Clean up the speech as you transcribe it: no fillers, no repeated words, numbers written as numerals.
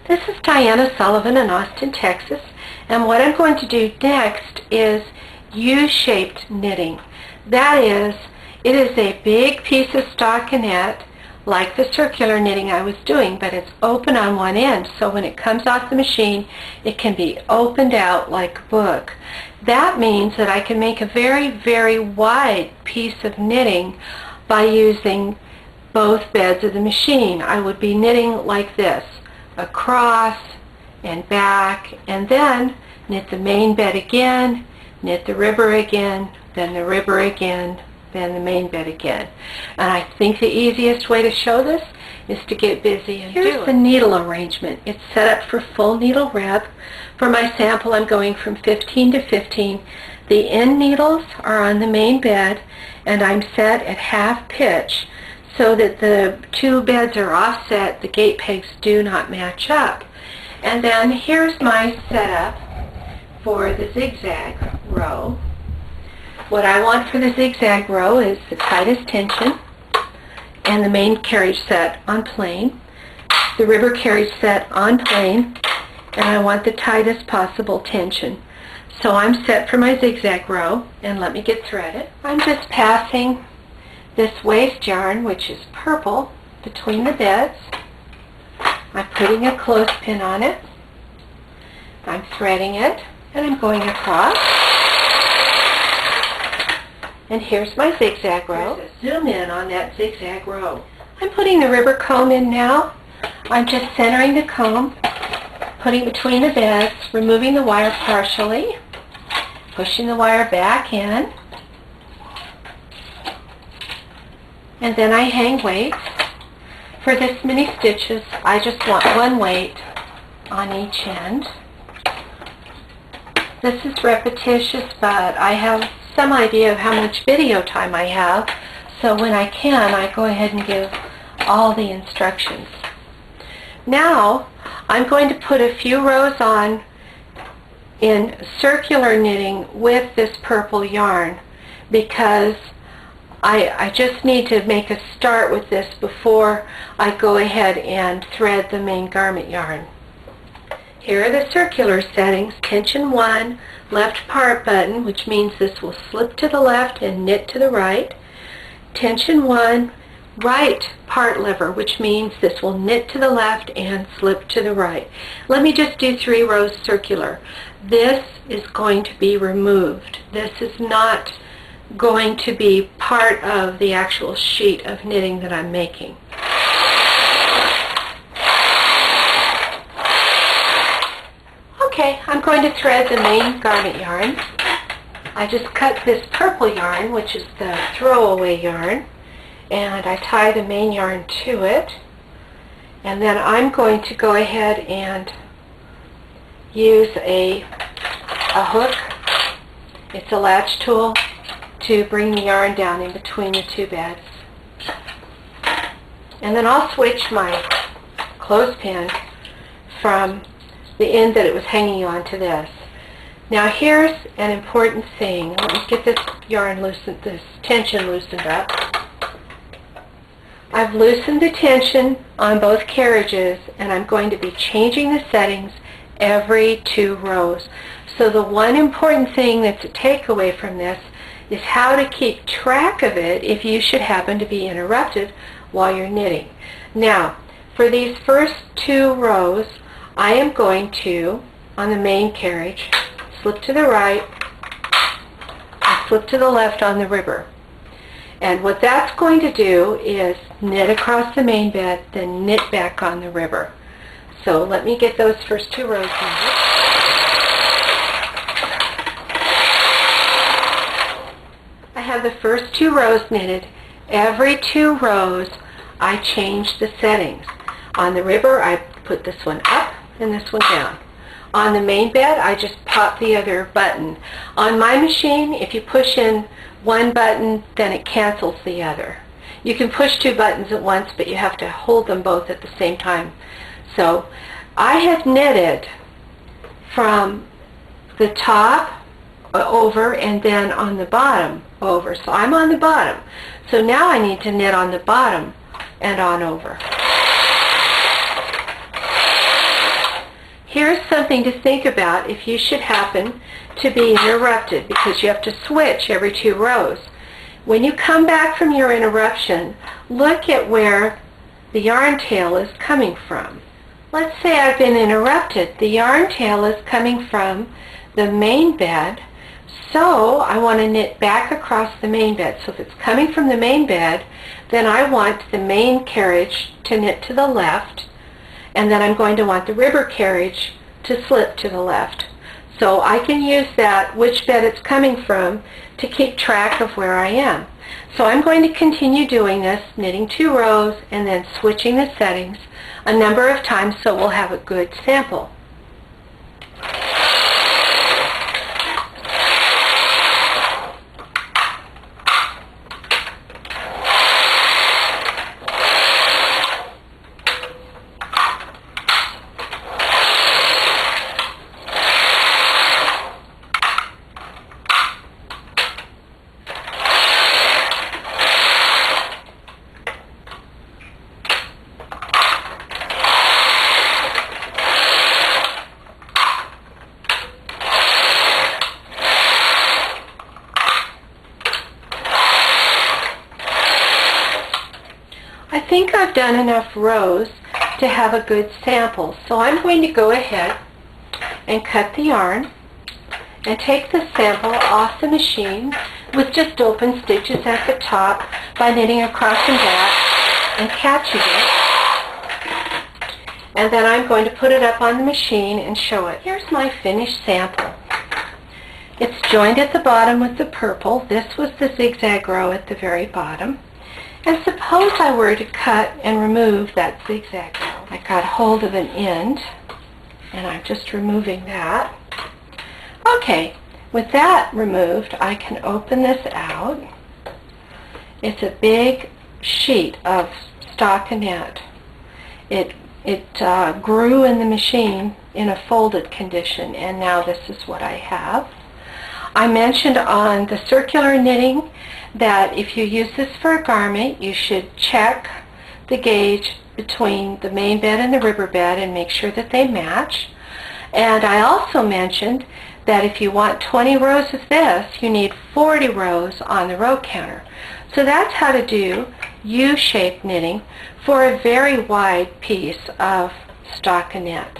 This is Diana Sullivan in Austin, Texas, and what I'm going to do next is U-shaped knitting. That is, it is a big piece of stockinette like the circular knitting I was doing, but it's open on one end, so when it comes off the machine it can be opened out like a book. That means that I can make a very, very wide piece of knitting by using both beds of the machine. I would be knitting like this, across and back, and then knit the main bed again, knit the ribber again, then the ribber again, then the main bed again. And I think the easiest way to show this is to get busy and do it. Here's the needle arrangement. It's set up for full needle rep. For my sample, I'm going from 15 to 15. The end needles are on the main bed, and I'm set at half pitch so that the two beds are offset, the gate pegs do not match up. And then here's my setup for the zigzag row. What I want for the zigzag row is the tightest tension and the main carriage set on plain, the ribber carriage set on plain, and I want the tightest possible tension. So I'm set for my zigzag row, and let me get threaded. I'm just passing this waste yarn, which is purple, between the beds. I'm putting a clothespin on it. I'm threading it, and I'm going across. And here's my zigzag row. Zoom in on that zigzag row. I'm putting the ribber comb in now. I'm just centering the comb, putting between the beds, removing the wire partially, pushing the wire back in, and then I hang weights. For this many stitches, I just want one weight on each end. This is repetitious, but I have some idea of how much video time I have, so when I can, I go ahead and give all the instructions. Now, I'm going to put a few rows on in circular knitting with this purple yarn because I just need to make a start with this before I go ahead and thread the main garment yarn. Here are the circular settings. Tension 1, left part button, which means this will slip to the left and knit to the right. Tension 1, right part lever, which means this will knit to the left and slip to the right. Let me just do 3 rows circular. This is going to be removed. This is not going to be part of the actual sheet of knitting that I'm making. Okay, I'm going to thread the main garment yarn. I just cut this purple yarn, which is the throwaway yarn, and I tie the main yarn to it. And then I'm going to go ahead and use a hook. It's a latch tool to bring the yarn down in between the two beds. And then I'll switch my clothespin from the end that it was hanging on to this. Now here's an important thing. Let me get this yarn loosened, this tension loosened up. I've loosened the tension on both carriages, and I'm going to be changing the settings every 2 rows. So the one important thing that's a takeaway from this is how to keep track of it if you should happen to be interrupted while you're knitting. Now, for these first 2 rows, I am going to, on the main carriage, slip to the right and slip to the left on the ribber. And what that's going to do is knit across the main bed, then knit back on the ribber. So let me get those first 2 rows knitted. I have the first 2 rows knitted. Every 2 rows I change the settings. On the ribber I put this one up and this one down. On the main bed I just pop the other button. On my machine, if you push in one button, then it cancels the other. You can push 2 buttons at once, but you have to hold them both at the same time. So I have knitted from the top over and then on the bottom over. So I'm on the bottom. So now I need to knit on the bottom and on over. here's something to think about if you should happen to be interrupted, because you have to switch every 2 rows. When you come back from your interruption, look at where the yarn tail is coming from. Let's say I've been interrupted. The yarn tail is coming from the main bed, so I want to knit back across the main bed. So if it's coming from the main bed, then I want the main carriage to knit to the left, and then I'm going to want the river carriage to slip to the left. So I can use that, which bed it's coming from, to keep track of where I am. So I'm going to continue doing this, knitting 2 rows and then switching the settings a number of times so we'll have a good sample. I think I've done enough rows to have a good sample, so I'm going to go ahead and cut the yarn and take the sample off the machine with just open stitches at the top by knitting across and back and catching it. And then I'm going to put it up on the machine and show it. Here's my finished sample. It's joined at the bottom with the purple. This was the zigzag row at the very bottom. And suppose I were to cut and remove that zigzag row. I got hold of an end, and I'm just removing that. Okay, with that removed, I can open this out. It's a big sheet of stockinette. It grew in the machine in a folded condition, and now this is what I have. I mentioned on the circular knitting that if you use this for a garment, you should check the gauge between the main bed and the river bed and make sure that they match. And I also mentioned that if you want 20 rows of this, you need 40 rows on the row counter. So that's how to do U-shaped knitting for a very wide piece of stockinette.